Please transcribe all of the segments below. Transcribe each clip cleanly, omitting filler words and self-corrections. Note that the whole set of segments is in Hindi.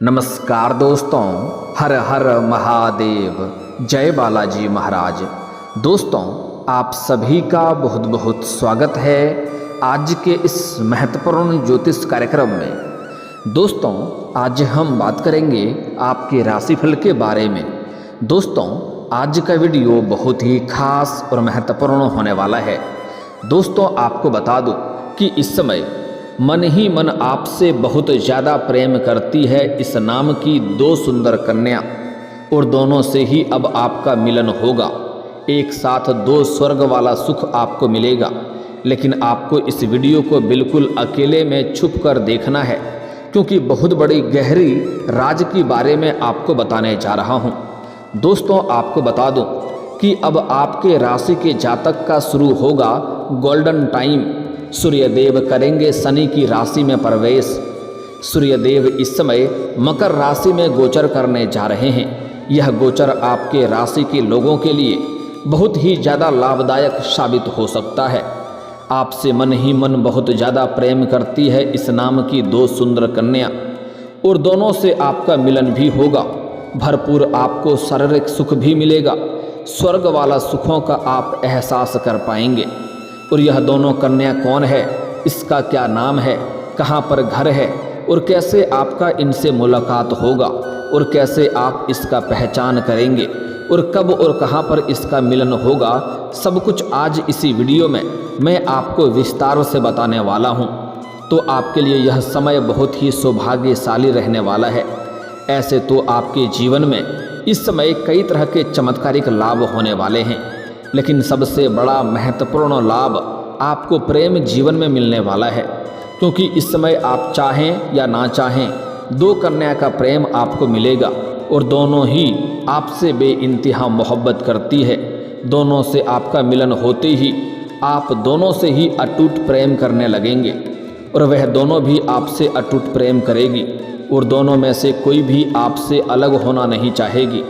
नमस्कार दोस्तों, हर हर महादेव, जय बालाजी महाराज। दोस्तों, आप सभी का बहुत बहुत स्वागत है आज के इस महत्वपूर्ण ज्योतिष कार्यक्रम में। दोस्तों, आज हम बात करेंगे आपके राशिफल के बारे में। दोस्तों, आज का वीडियो बहुत ही खास और महत्वपूर्ण होने वाला है। दोस्तों, आपको बता दूं कि इस समय मन ही मन आपसे बहुत ज़्यादा प्रेम करती है इस नाम की दो सुंदर कन्या, और दोनों से ही अब आपका मिलन होगा। एक साथ दो स्वर्ग वाला सुख आपको मिलेगा। लेकिन आपको इस वीडियो को बिल्कुल अकेले में छुप कर देखना है, क्योंकि बहुत बड़ी गहरी राज के बारे में आपको बताने जा रहा हूँ। दोस्तों, आपको बता दूँ कि अब आपके राशि के जातक का शुरू होगा गोल्डन टाइम। सूर्यदेव करेंगे शनि की राशि में प्रवेश। सूर्यदेव इस समय मकर राशि में गोचर करने जा रहे हैं। यह गोचर आपके राशि के लोगों के लिए बहुत ही ज़्यादा लाभदायक साबित हो सकता है। आपसे मन ही मन बहुत ज़्यादा प्रेम करती है इस नाम की दो सुंदर कन्या, और दोनों से आपका मिलन भी होगा। भरपूर आपको शारीरिक सुख भी मिलेगा। स्वर्ग वाला सुखों का आप एहसास कर पाएंगे। और यह दोनों कन्या कौन है, इसका क्या नाम है, कहाँ पर घर है, और कैसे आपका इनसे मुलाकात होगा, और कैसे आप इसका पहचान करेंगे, और कब और कहाँ पर इसका मिलन होगा, सब कुछ आज इसी वीडियो में मैं आपको विस्तार से बताने वाला हूँ। तो आपके लिए यह समय बहुत ही सौभाग्यशाली रहने वाला है। ऐसे तो आपके जीवन में इस समय कई तरह के चमत्कारिक लाभ होने वाले हैं, लेकिन सबसे बड़ा महत्वपूर्ण लाभ आपको प्रेम जीवन में मिलने वाला है। क्योंकि इस समय आप चाहें या ना चाहें, दो कन्या का प्रेम आपको मिलेगा, और दोनों ही आपसे बेइंतहा मोहब्बत करती है। दोनों से आपका मिलन होते ही आप दोनों से ही अटूट प्रेम करने लगेंगे, और वह दोनों भी आपसे अटूट प्रेम करेगी, और दोनों में से कोई भी आपसे अलग होना नहीं चाहेगी।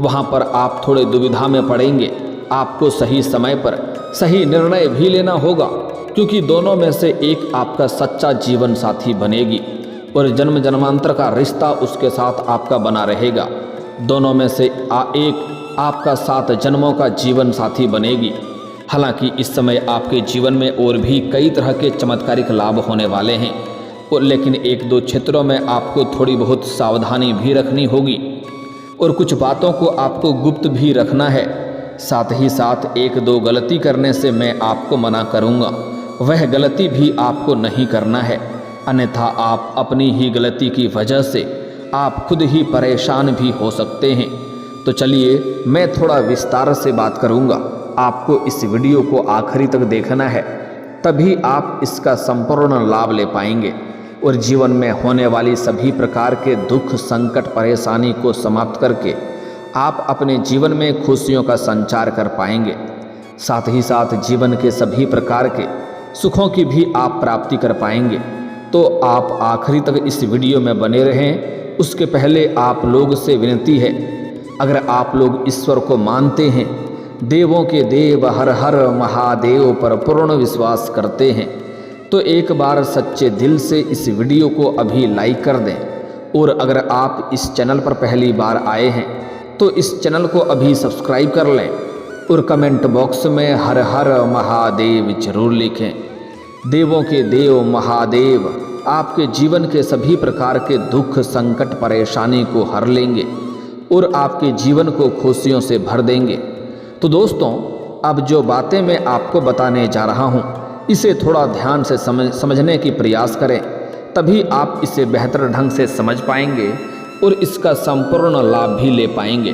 वहाँ पर आप थोड़े दुविधा में पड़ेंगे। आपको सही समय पर सही निर्णय भी लेना होगा, क्योंकि दोनों में से एक आपका सच्चा जीवन साथी बनेगी, और जन्म जन्मांतर का रिश्ता उसके साथ आपका बना रहेगा। दोनों में से एक आपका 7 जन्मों का जीवन साथी बनेगी। हालांकि इस समय आपके जीवन में और भी कई तरह के चमत्कारिक लाभ होने वाले हैं, और लेकिन एक दो क्षेत्रों में आपको थोड़ी बहुत सावधानी भी रखनी होगी, और कुछ बातों को आपको गुप्त भी रखना है। साथ ही साथ एक दो गलती करने से मैं आपको मना करूंगा, वह गलती भी आपको नहीं करना है, अन्यथा आप अपनी ही गलती की वजह से आप खुद ही परेशान भी हो सकते हैं। तो चलिए, मैं थोड़ा विस्तार से बात करूंगा। आपको इस वीडियो को आखिरी तक देखना है, तभी आप इसका संपूर्ण लाभ ले पाएंगे, और जीवन में होने वाली सभी प्रकार के दुख, संकट, परेशानी को समाप्त करके आप अपने जीवन में खुशियों का संचार कर पाएंगे। साथ ही साथ जीवन के सभी प्रकार के सुखों की भी आप प्राप्ति कर पाएंगे। तो आप आखिरी तक इस वीडियो में बने रहें। उसके पहले आप लोग से विनती है, अगर आप लोग ईश्वर को मानते हैं, देवों के देव हर हर महादेव पर पूर्ण विश्वास करते हैं, तो एक बार सच्चे दिल से इस वीडियो को अभी लाइक कर दें। और अगर आप इस चैनल पर पहली बार आए हैं, तो इस चैनल को अभी सब्सक्राइब कर लें, और कमेंट बॉक्स में हर हर महादेव जरूर लिखें। देवों के देव महादेव आपके जीवन के सभी प्रकार के दुख, संकट, परेशानी को हर लेंगे, और आपके जीवन को खुशियों से भर देंगे। तो दोस्तों, अब जो बातें मैं आपको बताने जा रहा हूँ, इसे थोड़ा ध्यान से समझने की प्रयास करें, तभी आप इसे बेहतर ढंग से समझ पाएंगे और इसका संपूर्ण लाभ भी ले पाएंगे।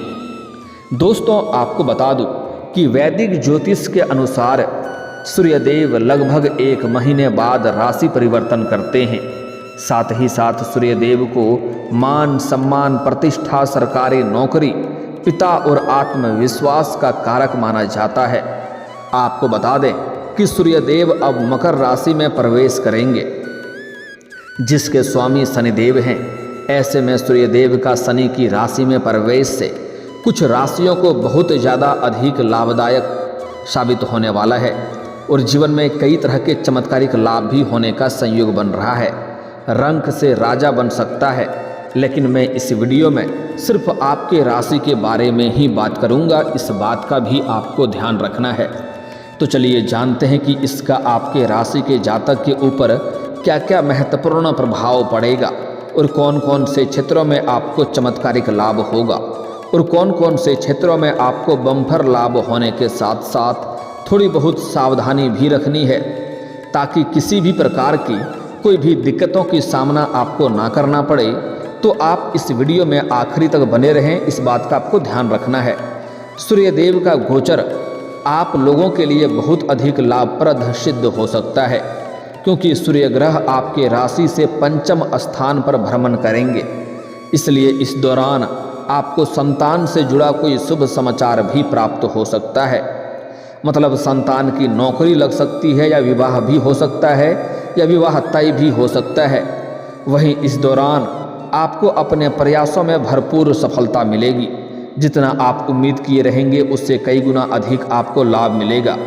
दोस्तों, आपको बता दूं कि वैदिक ज्योतिष के अनुसार सूर्यदेव लगभग 1 महीने बाद राशि परिवर्तन करते हैं। साथ ही साथ सूर्यदेव को मान, सम्मान, प्रतिष्ठा, सरकारी नौकरी, पिता और आत्मविश्वास का कारक माना जाता है। आपको बता दें कि सूर्यदेव अब मकर राशि में प्रवेश करेंगे, जिसके स्वामी शनिदेव हैं। ऐसे में सूर्यदेव का शनि की राशि में प्रवेश से कुछ राशियों को बहुत ज़्यादा अधिक लाभदायक साबित होने वाला है, और जीवन में कई तरह के चमत्कारिक लाभ भी होने का संयोग बन रहा है। रंक से राजा बन सकता है, लेकिन मैं इस वीडियो में सिर्फ आपके राशि के बारे में ही बात करूंगा, इस बात का भी आपको ध्यान रखना है। तो चलिए जानते हैं कि इसका आपके राशि के जातक के ऊपर क्या क्या महत्वपूर्ण प्रभाव पड़ेगा और कौन कौन से क्षेत्रों में आपको चमत्कारिक लाभ होगा और कौन कौन से क्षेत्रों में आपको बम्पर लाभ होने के साथ साथ थोड़ी बहुत सावधानी भी रखनी है, ताकि किसी भी प्रकार की कोई भी दिक्कतों की सामना आपको ना करना पड़े। तो आप इस वीडियो में आखिरी तक बने रहें, इस बात का आपको ध्यान रखना है। सूर्यदेव का गोचर आप लोगों के लिए बहुत अधिक लाभप्रद सिद्ध हो सकता है, क्योंकि सूर्य ग्रह आपके राशि से पंचम स्थान पर भ्रमण करेंगे। इसलिए इस दौरान आपको संतान से जुड़ा कोई शुभ समाचार भी प्राप्त हो सकता है। मतलब संतान की नौकरी लग सकती है, या विवाह भी हो सकता है, या विवाह तय भी हो सकता है। वहीं इस दौरान आपको अपने प्रयासों में भरपूर सफलता मिलेगी। जितना आप उम्मीद किए रहेंगे उससे कई गुना अधिक आपको लाभ मिलेगा।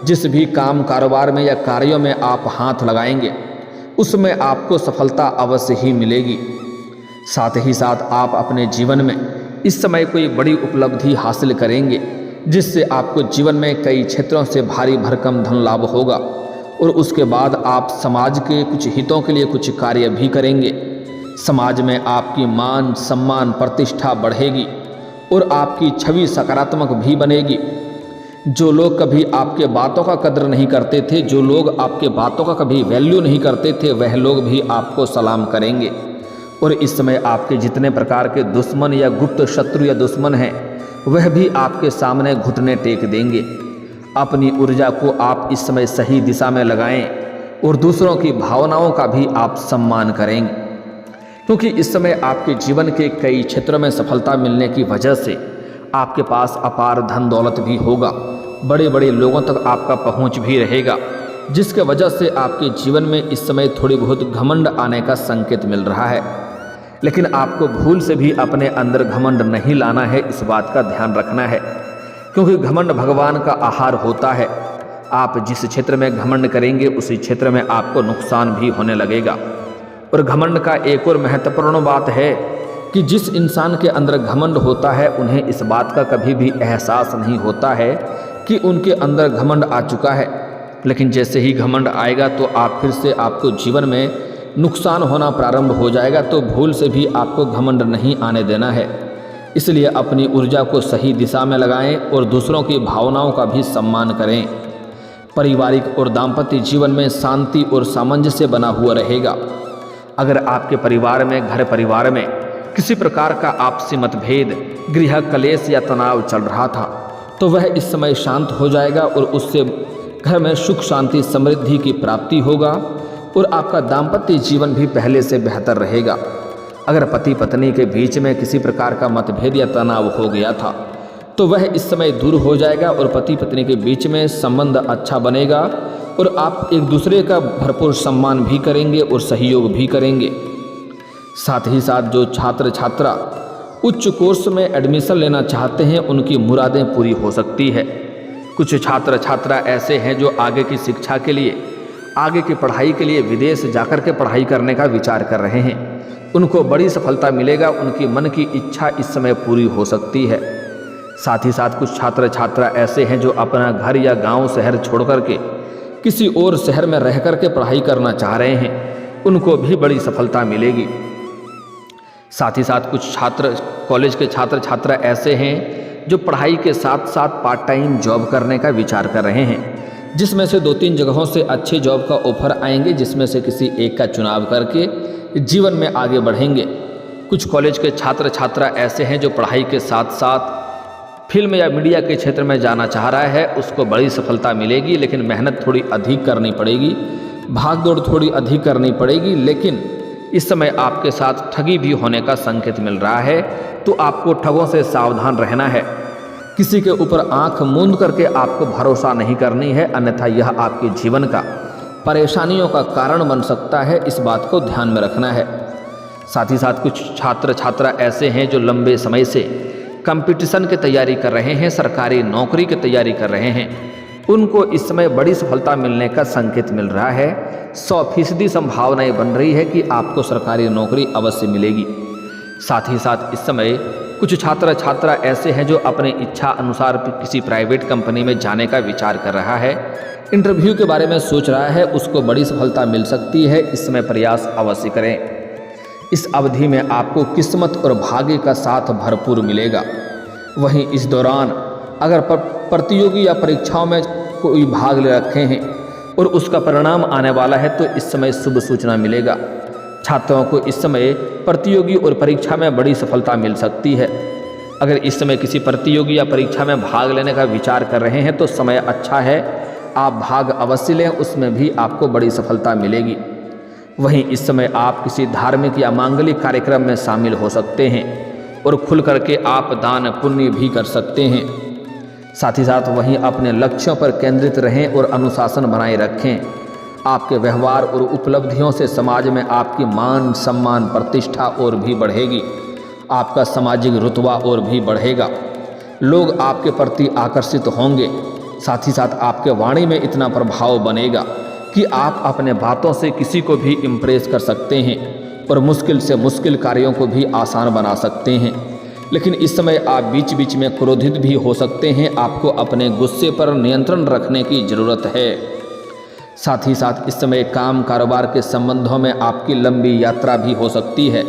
जिस भी काम कारोबार में या कार्यों में आप हाथ लगाएंगे उसमें आपको सफलता अवश्य ही मिलेगी। साथ ही साथ आप अपने जीवन में इस समय कोई बड़ी उपलब्धि हासिल करेंगे, जिससे आपको जीवन में कई क्षेत्रों से भारी भरकम धन लाभ होगा। और उसके बाद आप समाज के कुछ हितों के लिए कुछ कार्य भी करेंगे। समाज में आपकी मान सम्मान प्रतिष्ठा बढ़ेगी और आपकी छवि सकारात्मक भी बनेगी। जो लोग कभी आपके बातों का कद्र नहीं करते थे, जो लोग आपके बातों का कभी वैल्यू नहीं करते थे, वह लोग भी आपको सलाम करेंगे। और इस समय आपके जितने प्रकार के दुश्मन या गुप्त शत्रु या दुश्मन हैं, वह भी आपके सामने घुटने टेक देंगे। अपनी ऊर्जा को आप इस समय सही दिशा में लगाएं और दूसरों की भावनाओं का भी आप सम्मान करेंगे, क्योंकि इस समय आपके जीवन के कई क्षेत्रों में सफलता मिलने की वजह से आपके पास अपार धन दौलत भी होगा। बड़े बड़े लोगों तक आपका पहुंच भी रहेगा, जिसके वजह से आपके जीवन में इस समय थोड़ी बहुत घमंड आने का संकेत मिल रहा है। लेकिन आपको भूल से भी अपने अंदर घमंड नहीं लाना है, इस बात का ध्यान रखना है, क्योंकि घमंड भगवान का आहार होता है। आप जिस क्षेत्र में घमंड करेंगे उसी क्षेत्र में आपको नुकसान भी होने लगेगा। और घमंड का एक और महत्वपूर्ण बात है कि जिस इंसान के अंदर घमंड होता है उन्हें इस बात का कभी भी एहसास नहीं होता है कि उनके अंदर घमंड आ चुका है। लेकिन जैसे ही घमंड आएगा तो आप फिर से आपको जीवन में नुकसान होना प्रारंभ हो जाएगा। तो भूल से भी आपको घमंड नहीं आने देना है। इसलिए अपनी ऊर्जा को सही दिशा में लगाएं और दूसरों की भावनाओं का भी सम्मान करें। पारिवारिक और दाम्पत्य जीवन में शांति और सामंजस्य बना हुआ रहेगा। अगर आपके परिवार में घर परिवार में किसी प्रकार का आपसी मतभेद, गृह कलेश या तनाव चल रहा था तो वह इस समय शांत हो जाएगा और उससे घर में सुख शांति समृद्धि की प्राप्ति होगा और आपका दाम्पत्य जीवन भी पहले से बेहतर रहेगा। अगर पति पत्नी के बीच में किसी प्रकार का मतभेद या तनाव हो गया था तो वह इस समय दूर हो जाएगा और पति पत्नी के बीच में संबंध अच्छा बनेगा और आप एक दूसरे का भरपूर सम्मान भी करेंगे और सहयोग भी करेंगे। साथ ही साथ जो छात्र छात्रा उच्च कोर्स में एडमिशन लेना चाहते हैं उनकी मुरादें पूरी हो सकती है। कुछ छात्र छात्रा ऐसे हैं जो आगे की शिक्षा के लिए, आगे की पढ़ाई के लिए विदेश जाकर के पढ़ाई करने का विचार कर रहे हैं। उनको बड़ी सफलता मिलेगा, उनकी मन की इच्छा इस समय पूरी हो सकती है। साथ ही साथ कुछ छात्र छात्रा ऐसे हैं जो अपना घर या गांव शहर छोड़ करके किसी और शहर में रह करके पढ़ाई करना चाह रहे हैं, उनको भी बड़ी सफलता मिलेगी। साथ ही साथ कुछ छात्र कॉलेज के छात्र छात्रा ऐसे हैं जो पढ़ाई के साथ साथ पार्ट टाइम जॉब करने का विचार कर रहे हैं, जिसमें से 2-3 जगहों से अच्छे जॉब का ऑफर आएंगे, जिसमें से किसी एक का चुनाव करके जीवन में आगे बढ़ेंगे। कुछ कॉलेज के छात्र छात्रा ऐसे हैं जो पढ़ाई के साथ साथ फिल्म या मीडिया के क्षेत्र में जाना चाह रहा है, उसको बड़ी सफलता मिलेगी, लेकिन मेहनत थोड़ी अधिक करनी पड़ेगी, भागदौड़ थोड़ी अधिक करनी पड़ेगी। लेकिन इस समय आपके साथ ठगी भी होने का संकेत मिल रहा है, तो आपको ठगों से सावधान रहना है। किसी के ऊपर आंख मूंद करके आपको भरोसा नहीं करनी है, अन्यथा यह आपके जीवन का परेशानियों का कारण बन सकता है, इस बात को ध्यान में रखना है। साथ ही साथ कुछ छात्र छात्रा ऐसे हैं जो लंबे समय से कंपटीशन की तैयारी कर रहे हैं, सरकारी नौकरी की तैयारी कर रहे हैं, उनको इस समय बड़ी सफलता मिलने का संकेत मिल रहा है। 100% संभावनाएं बन रही है कि आपको सरकारी नौकरी अवश्य मिलेगी। साथ ही साथ इस समय कुछ छात्र छात्रा ऐसे हैं जो अपने इच्छा अनुसार किसी प्राइवेट कंपनी में जाने का विचार कर रहा है, इंटरव्यू के बारे में सोच रहा है, उसको बड़ी सफलता मिल सकती है। इस समय प्रयास अवश्य करें। इस अवधि में आपको किस्मत और भाग्य का साथ भरपूर मिलेगा। वहीं इस दौरान अगर प्रतियोगी या परीक्षाओं में कोई भाग ले रखे हैं और उसका परिणाम आने वाला है तो इस समय शुभ सूचना मिलेगा। छात्रों को इस समय प्रतियोगी और परीक्षा में बड़ी सफलता मिल सकती है। अगर इस समय किसी प्रतियोगी या परीक्षा में भाग लेने का विचार कर रहे हैं तो समय अच्छा है, आप भाग अवश्य लें, उसमें भी आपको बड़ी सफलता मिलेगी। वहीं इस समय आप किसी धार्मिक या मांगलिक कार्यक्रम में शामिल हो सकते हैं और खुल करके आप दान पुण्य भी कर सकते हैं। साथ ही साथ वहीं अपने लक्ष्यों पर केंद्रित रहें और अनुशासन बनाए रखें। आपके व्यवहार और उपलब्धियों से समाज में आपकी मान सम्मान प्रतिष्ठा और भी बढ़ेगी। आपका सामाजिक रुतबा और भी बढ़ेगा। लोग आपके प्रति आकर्षित होंगे। साथ ही साथ आपके वाणी में इतना प्रभाव बनेगा कि आप अपने बातों से किसी को भी इम्प्रेस कर सकते हैं और मुश्किल से मुश्किल कार्यों को भी आसान बना सकते हैं। लेकिन इस समय आप बीच बीच में क्रोधित भी हो सकते हैं। आपको अपने गुस्से पर नियंत्रण रखने की ज़रूरत है। साथ ही साथ इस समय काम कारोबार के संबंधों में आपकी लंबी यात्रा भी हो सकती है।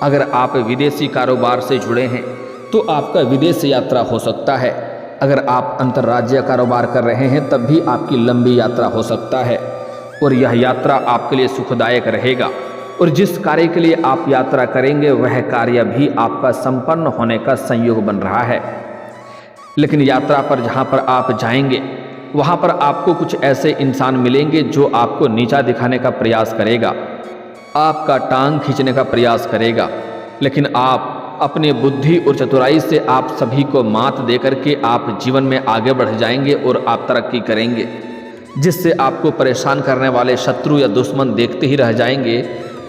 अगर आप विदेशी कारोबार से जुड़े हैं तो आपका विदेश यात्रा हो सकता है। अगर आप अंतर्राज्यीय कारोबार कर रहे हैं तब भी आपकी लंबी यात्रा हो सकता है और यह यात्रा आपके लिए सुखदायक रहेगा। और जिस कार्य के लिए आप यात्रा करेंगे वह कार्य भी आपका संपन्न होने का संयोग बन रहा है। लेकिन यात्रा पर जहाँ पर आप जाएंगे वहाँ पर आपको कुछ ऐसे इंसान मिलेंगे जो आपको नीचा दिखाने का प्रयास करेगा, आपका टांग खींचने का प्रयास करेगा। लेकिन आप अपनी बुद्धि और चतुराई से आप सभी को मात दे करके आप जीवन में आगे बढ़ जाएंगे और आप तरक्की करेंगे, जिससे आपको परेशान करने वाले शत्रु या दुश्मन देखते ही रह जाएंगे,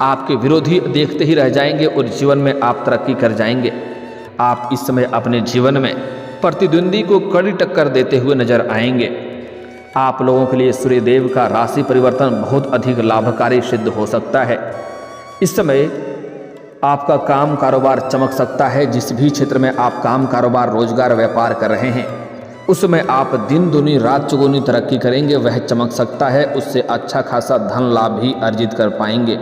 आपके विरोधी देखते ही रह जाएंगे और जीवन में आप तरक्की कर जाएंगे। आप इस समय अपने जीवन में प्रतिद्वंदी को कड़ी टक्कर देते हुए नजर आएंगे। आप लोगों के लिए सूर्यदेव का राशि परिवर्तन बहुत अधिक लाभकारी सिद्ध हो सकता है। इस समय आपका काम कारोबार चमक सकता है। जिस भी क्षेत्र में आप काम कारोबार रोजगार व्यापार कर रहे हैं उसमें आप दिन दूनी रात चौगुनी तरक्की करेंगे, वह चमक सकता है। उससे अच्छा खासा धन लाभ भी अर्जित कर पाएंगे।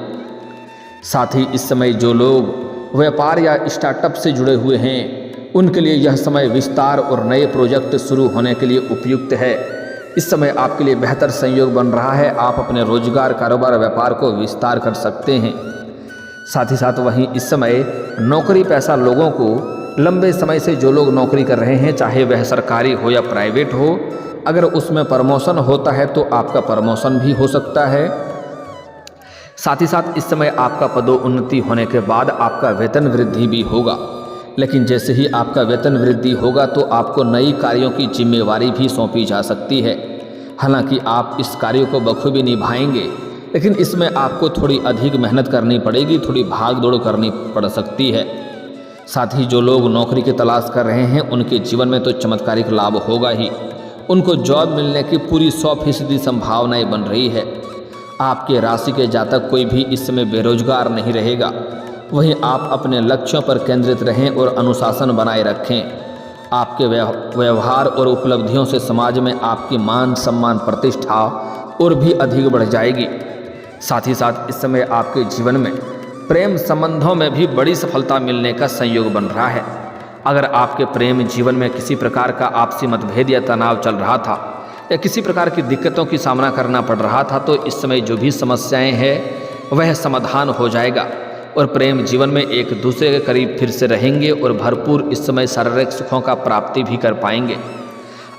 साथ ही इस समय जो लोग व्यापार या स्टार्टअप से जुड़े हुए हैं उनके लिए यह समय विस्तार और नए प्रोजेक्ट शुरू होने के लिए उपयुक्त है। इस समय आपके लिए बेहतर संयोग बन रहा है। आप अपने रोजगार कारोबार व्यापार को विस्तार कर सकते हैं। साथ ही साथ वहीं इस समय नौकरी पेशा लोगों को लंबे समय से जो लोग नौकरी कर रहे हैं, चाहे वह सरकारी हो या प्राइवेट हो, अगर उसमें प्रमोशन होता है तो आपका प्रमोशन भी हो सकता है। साथ ही साथ इस समय आपका पदोन्नति होने के बाद आपका वेतन वृद्धि भी होगा। लेकिन जैसे ही आपका वेतन वृद्धि होगा तो आपको नई कार्यों की जिम्मेवारी भी सौंपी जा सकती है। हालांकि आप इस कार्य को बखूबी निभाएंगे, लेकिन इसमें आपको थोड़ी अधिक मेहनत करनी पड़ेगी, थोड़ी भाग दौड़ करनी पड़ सकती है। साथ ही जो लोग नौकरी की तलाश कर रहे हैं उनके जीवन में तो चमत्कारिक लाभ होगा ही। उनको जॉब मिलने की पूरी 100% संभावनाएं बन रही है। आपके राशि के जातक कोई भी इस समय बेरोजगार नहीं रहेगा। वहीं आप अपने लक्ष्यों पर केंद्रित रहें और अनुशासन बनाए रखें। आपके व्यवहार और उपलब्धियों से समाज में आपकी मान सम्मान प्रतिष्ठा और भी अधिक बढ़ जाएगी। साथ ही साथ इस समय आपके जीवन में प्रेम संबंधों में भी बड़ी सफलता मिलने का संयोग बन रहा है। अगर आपके प्रेम जीवन में किसी प्रकार का आपसी मतभेद या तनाव चल रहा था या किसी प्रकार की दिक्कतों की सामना करना पड़ रहा था तो इस समय जो भी समस्याएं हैं वह समाधान हो जाएगा और प्रेम जीवन में एक दूसरे के करीब फिर से रहेंगे और भरपूर इस समय शारीरिक सुखों का प्राप्ति भी कर पाएंगे।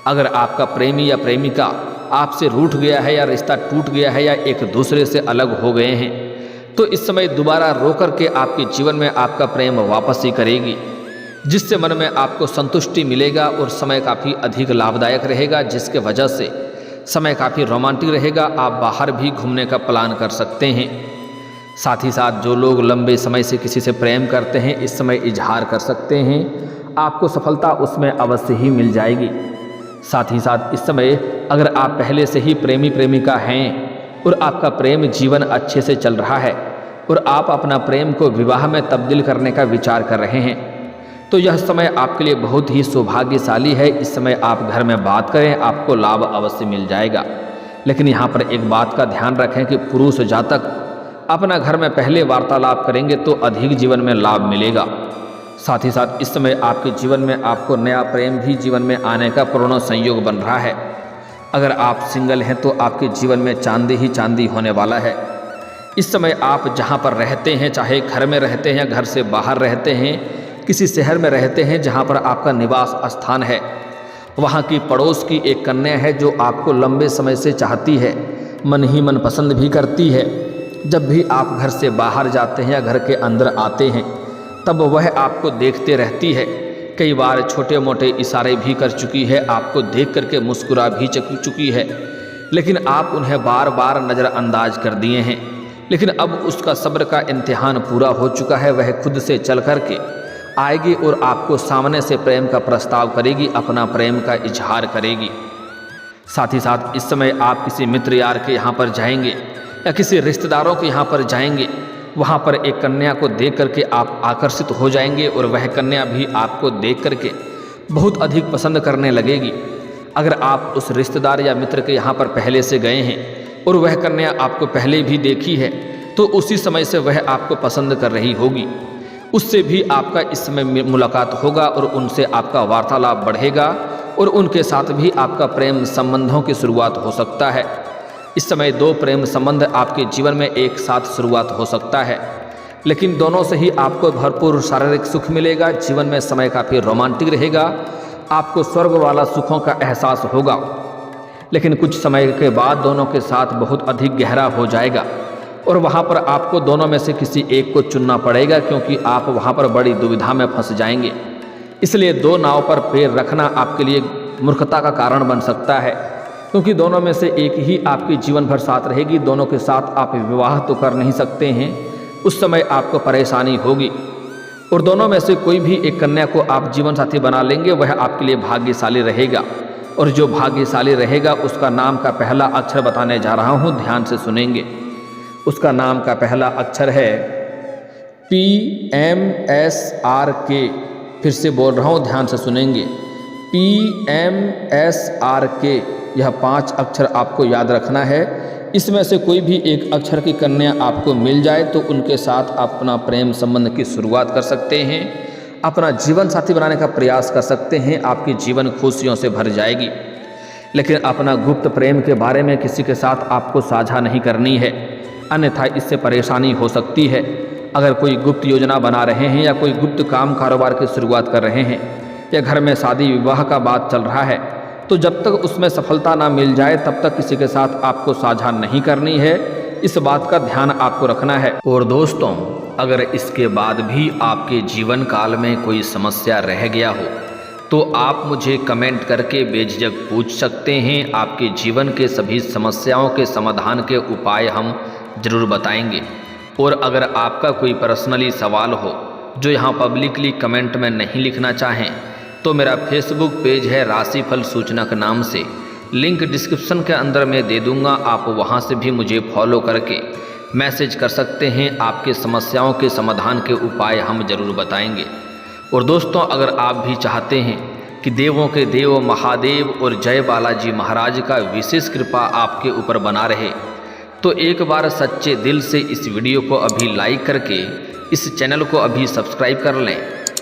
अगर आपका प्रेमी या प्रेमिका आपसे रूठ गया है या रिश्ता टूट गया है या एक दूसरे से अलग हो गए हैं तो इस समय दोबारा रो करके आपके जीवन में आपका प्रेम वापस ही करेगी, जिससे मन में आपको संतुष्टि मिलेगा और समय काफ़ी अधिक लाभदायक रहेगा, जिसके वजह से समय काफ़ी रोमांटिक रहेगा। आप बाहर भी घूमने का प्लान कर सकते हैं। साथ ही साथ जो लोग लंबे समय से किसी से प्रेम करते हैं इस समय इजहार कर सकते हैं, आपको सफलता उसमें अवश्य ही मिल जाएगी। साथ ही साथ इस समय अगर आप पहले से ही प्रेमी प्रेमिका हैं और आपका प्रेम जीवन अच्छे से चल रहा है और आप अपना प्रेम को विवाह में तब्दील करने का विचार कर रहे हैं, तो यह समय आपके लिए बहुत ही सौभाग्यशाली है। इस समय आप घर में बात करें, आपको लाभ अवश्य मिल जाएगा। लेकिन यहाँ पर एक बात का ध्यान रखें कि पुरुष जातक अपना घर में पहले वार्तालाप करेंगे तो अधिक जीवन में लाभ मिलेगा। साथ ही साथ इस समय आपके जीवन में आपको नया प्रेम भी जीवन में आने का पूर्ण संयोग बन रहा है। अगर आप सिंगल हैं तो आपके जीवन में चांदी ही चांदी होने वाला है। इस समय आप जहाँ पर रहते हैं, चाहे घर में रहते हैं, घर से बाहर रहते हैं, किसी शहर में रहते हैं जहाँ पर आपका निवास स्थान है, वहाँ की पड़ोस की एक कन्या है जो आपको लंबे समय से चाहती है, मन ही मन पसंद भी करती है। जब भी आप घर से बाहर जाते हैं या घर के अंदर आते हैं तब वह आपको देखते रहती है। कई बार छोटे मोटे इशारे भी कर चुकी है, आपको देख करके मुस्कुरा भी चुकी है, लेकिन आप उन्हें बार बार नज़रअंदाज कर दिए हैं। लेकिन अब उसका सब्र का इम्तिहान पूरा हो चुका है। वह खुद से चल करके आएगी और आपको सामने से प्रेम का प्रस्ताव करेगी, अपना प्रेम का इजहार करेगी। साथ ही साथ इस समय आप किसी मित्र यार के यहाँ पर जाएंगे या किसी रिश्तेदारों के यहाँ पर जाएंगे, वहाँ पर एक कन्या को देख करके आप आकर्षित हो जाएंगे और वह कन्या भी आपको देख करके बहुत अधिक पसंद करने लगेगी। अगर आप उस रिश्तेदार या मित्र के यहाँ पर पहले से गए हैं और वह कन्या आपको पहले भी देखी है तो उसी समय से वह आपको पसंद कर रही होगी। उससे भी आपका इस समय मुलाकात होगा और उनसे आपका वार्तालाप बढ़ेगा और उनके साथ भी आपका प्रेम संबंधों की शुरुआत हो सकता है। इस समय दो प्रेम संबंध आपके जीवन में एक साथ शुरुआत हो सकता है, लेकिन दोनों से ही आपको भरपूर शारीरिक सुख मिलेगा। जीवन में समय काफ़ी रोमांटिक रहेगा, आपको स्वर्ग वाला सुखों का एहसास होगा। लेकिन कुछ समय के बाद दोनों के साथ बहुत अधिक गहरा हो जाएगा और वहाँ पर आपको दोनों में से किसी एक को चुनना पड़ेगा, क्योंकि आप वहाँ पर बड़ी दुविधा में फंस जाएंगे। इसलिए दो नाव पर पैर रखना आपके लिए मूर्खता का कारण बन सकता है, क्योंकि दोनों में से एक ही आपके जीवन भर साथ रहेगी। दोनों के साथ आप विवाह तो कर नहीं सकते हैं, उस समय आपको परेशानी होगी। और दोनों में से कोई भी एक कन्या को आप जीवन साथी बना लेंगे, वह आपके लिए भाग्यशाली रहेगा। और जो भाग्यशाली रहेगा उसका नाम का पहला अक्षर बताने जा रहा हूँ, ध्यान से सुनेंगे। उसका नाम का पहला अक्षर है PMSRK। फिर से बोल रहा हूँ, ध्यान से सुनेंगे, PMSRK। यह 5 अक्षर आपको याद रखना है। इसमें से कोई भी एक अक्षर की कन्या आपको मिल जाए तो उनके साथ अपना प्रेम संबंध की शुरुआत कर सकते हैं, अपना जीवन साथी बनाने का प्रयास कर सकते हैं। आपकी जीवन खुशियों से भर जाएगी। लेकिन अपना गुप्त प्रेम के बारे में किसी के साथ आपको साझा नहीं करनी है, अन्यथा इससे परेशानी हो सकती है। अगर कोई गुप्त योजना बना रहे हैं या कोई गुप्त काम कारोबार की शुरुआत कर रहे हैं या घर में शादी विवाह का बात चल रहा है, तो जब तक उसमें सफलता ना मिल जाए तब तक किसी के साथ आपको साझा नहीं करनी है। इस बात का ध्यान आपको रखना है। और दोस्तों, अगर इसके बाद भी आपके जीवन काल में कोई समस्या रह गया हो तो आप मुझे कमेंट करके बेझिझक पूछ सकते हैं। आपके जीवन के सभी समस्याओं के समाधान के उपाय हम ज़रूर बताएंगे। और अगर आपका कोई पर्सनली सवाल हो जो यहाँ पब्लिकली कमेंट में नहीं लिखना चाहें तो मेरा फेसबुक पेज है राशिफल सूचनक नाम से, लिंक डिस्क्रिप्शन के अंदर मैं दे दूँगा। आप वहाँ से भी मुझे फॉलो करके मैसेज कर सकते हैं। आपके समस्याओं के समाधान के उपाय हम जरूर बताएंगे। और दोस्तों, अगर आप भी चाहते हैं कि देवों के देव महादेव और जय बालाजी महाराज का विशेष कृपा आपके ऊपर बना रहे, तो एक बार सच्चे दिल से इस वीडियो को अभी लाइक करके इस चैनल को अभी सब्सक्राइब कर लें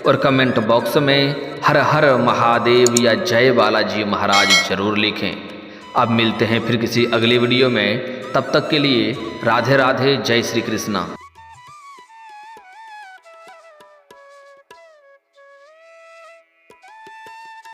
और कमेंट बॉक्स में हर हर महादेव या जय बालाजी महाराज जरूर लिखें। अब मिलते हैं फिर किसी अगले वीडियो में, तब तक के लिए राधे राधे, जय श्री कृष्णा।